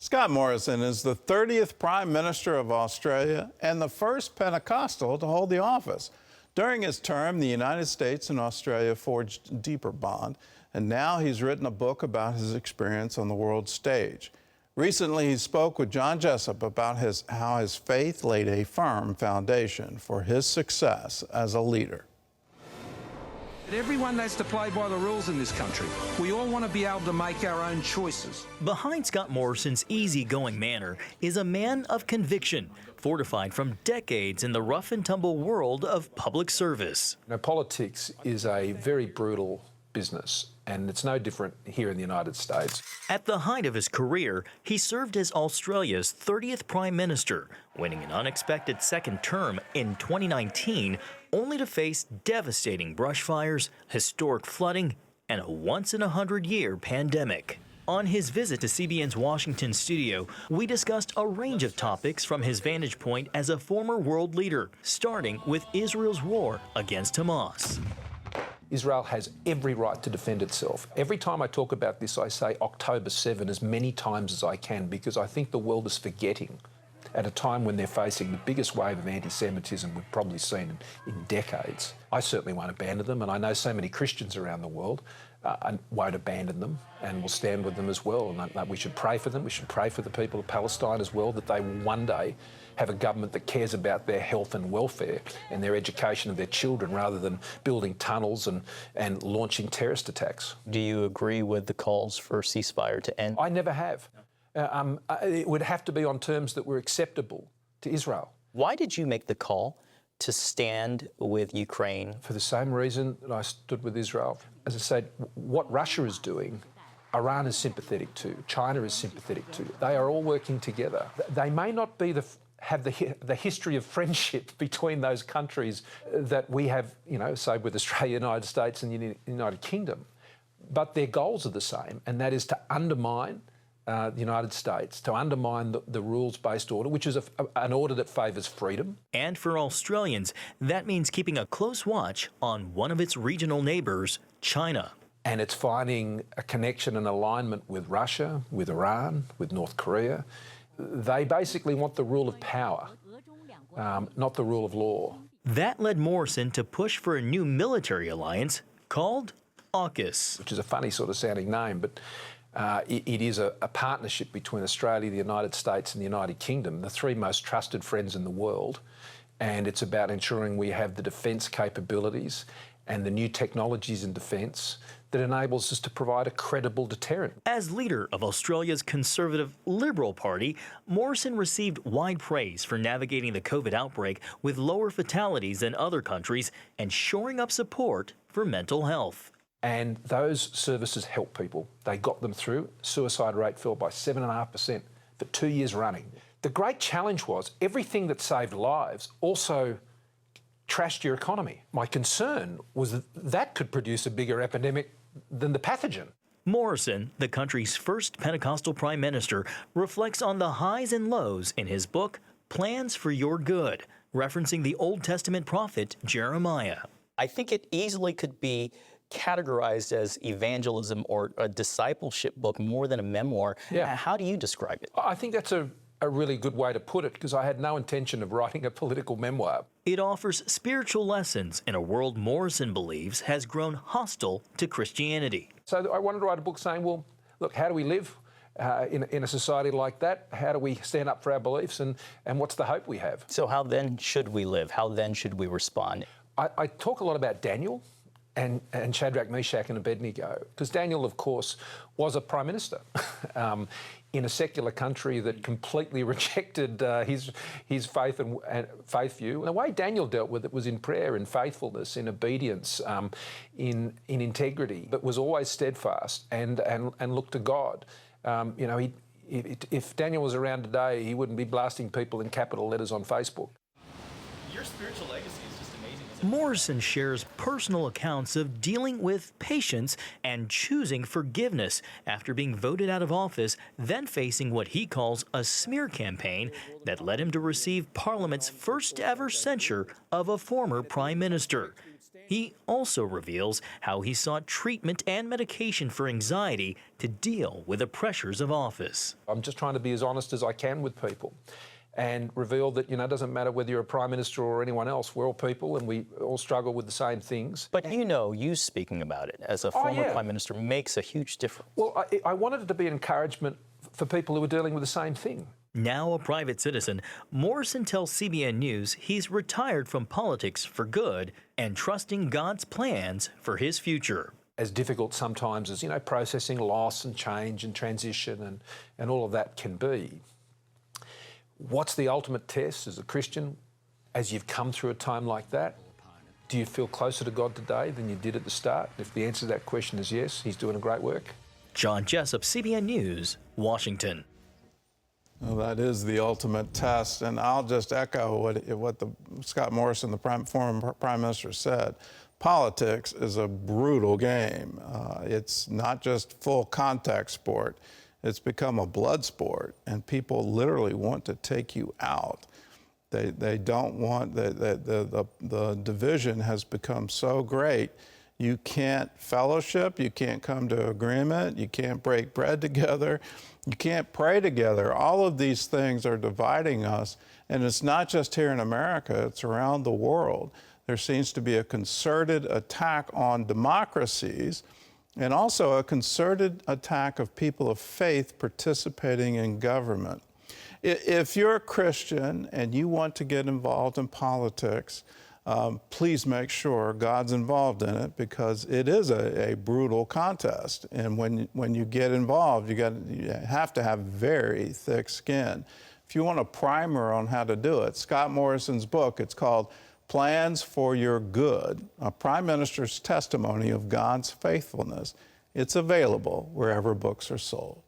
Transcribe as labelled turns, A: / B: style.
A: Scott Morrison is the 30th Prime Minister of Australia and the first Pentecostal to hold the office. During his term, the United States and Australia forged a deeper bond, and now he's written a book about his experience on the world stage. Recently, he spoke with John Jessup about how his faith laid a firm foundation for his success as a leader.
B: Everyone has to play by the rules in this country. We all want to be able to make our own choices.
C: Behind Scott Morrison's easygoing manner is a man of conviction, fortified from decades in the rough and tumble world of public service.
D: Now, politics is a very brutal business, and it's no different here in the United States.
C: At the height of his career, he served as Australia's 30th Prime Minister, winning an unexpected second term in 2019, only to face devastating brushfires, historic flooding, and a once-in-a-100-year pandemic. On his visit to CBN's Washington studio, we discussed a range of topics from his vantage point as a former world leader, starting with Israel's war against Hamas.
D: Israel has every right to defend itself. Every time I talk about this, I say October 7 as many times as I can, because I think the world is forgetting at a time when they're facing the biggest wave of anti-Semitism we've probably seen in decades. I certainly won't abandon them, and I know so many Christians around the world won't abandon them and will stand with them as well. And we should pray for them. We should pray for the people of Palestine as well, that they will one day have a government that cares about their health and welfare and their education of their children, rather than building tunnels and launching terrorist attacks.
E: Do you agree with the calls for ceasefire to end?
D: I never have. It would have to be on terms that were acceptable to Israel.
E: Why did you make the call to stand with Ukraine?
D: For the same reason that I stood with Israel. As I said, what Russia is doing, Iran is sympathetic to, China is sympathetic to. They are all working together. They may not be have the history of friendship between those countries that we have, say with Australia, United States and the United Kingdom, but their goals are the same, and that is to undermine the United States, to undermine the rules-based order, which is an order that favours freedom.
C: And for Australians, that means keeping a close watch on one of its regional neighbours, China.
D: And it's finding a connection and alignment with Russia, with Iran, with North Korea. They basically want the rule of power, not the rule of law.
C: That led Morrison to push for a new military alliance called AUKUS.
D: Which is a funny sort of sounding name, but it is a partnership between Australia, the United States and the United Kingdom, the three most trusted friends in the world. And it's about ensuring we have the defence capabilities and the new technologies in defence that enables us to provide a credible deterrent.
C: As leader of Australia's Conservative Liberal Party, Morrison received wide praise for navigating the COVID outbreak with lower fatalities than other countries and shoring up support for mental health.
D: And those services help people. They got them through. Suicide rate fell by 7.5% for 2 years running. The great challenge was everything that saved lives also trashed your economy. My concern was that could produce a bigger epidemic than the pathogen.
C: Morrison, the country's first Pentecostal Prime Minister, reflects on the highs and lows in his book, Plans for Your Good, referencing the Old Testament prophet Jeremiah.
E: I think it easily could be categorized as evangelism or a discipleship book more than a memoir.
D: Yeah.
E: How do you describe it?
D: I think that's a really good way to put it, because I had no intention of writing a political memoir.
C: It offers spiritual lessons in a world Morrison believes has grown hostile to Christianity.
D: So I wanted to write a book saying, well, look, how do we live in a society like that? How do we stand up for our beliefs, and what's the hope we have?
E: So how then should we live? How then should we respond?
D: I talk a lot about Daniel and Shadrach, Meshach and Abednego, because Daniel, of course, was a prime minister in a secular country that completely rejected his faith and faith view. And the way Daniel dealt with it was in prayer, in faithfulness, in obedience, in integrity, but was always steadfast and looked to God. If Daniel was around today, he wouldn't be blasting people in capital letters on Facebook.
F: Your spiritual legacy is just amazing.
C: Morrison shares personal accounts of dealing with patience and choosing forgiveness after being voted out of office, then facing what he calls a smear campaign that led him to receive Parliament's first ever censure of a former prime minister. He also reveals how he sought treatment and medication for anxiety to deal with the pressures of office.
D: I'm just trying to be as honest as I can with people and reveal that, it doesn't matter whether you're a Prime Minister or anyone else, we're all people and we all struggle with the same things.
E: But you speaking about it as a former Prime Minister makes a huge difference.
D: Well, I wanted it to be an encouragement for people who are dealing with the same thing.
C: Now a private citizen, Morrison tells CBN News he's retired from politics for good and trusting God's plans for his future.
D: As difficult sometimes as, processing loss and change and transition and all of that can be, what's the ultimate test as a Christian as you've come through a time like that? Do you feel closer to God today than you did at the start? If the answer to that question is yes, he's doing a great work.
C: John Jessup, CBN News, Washington.
A: Well, that is the ultimate test, and I'll just echo what Scott Morrison, the former Prime Minister, said. Politics is a brutal game. It's not just full contact sport. It's become a blood sport, and people literally want to take you out. They don't want, the division has become so great. You can't fellowship, you can't come to agreement, you can't break bread together, you can't pray together. All of these things are dividing us, and it's not just here in America, it's around the world. There seems to be a concerted attack on democracies and also a concerted attack of people of faith participating in government. If you're a Christian and you want to get involved in politics, please make sure God's involved in it, because it is a brutal contest. And when you get involved, you have to have very thick skin. If you want a primer on how to do it, Scott Morrison's book, it's called Plans for Your Good, a Prime Minister's Testimony of God's Faithfulness. It's available wherever books are sold.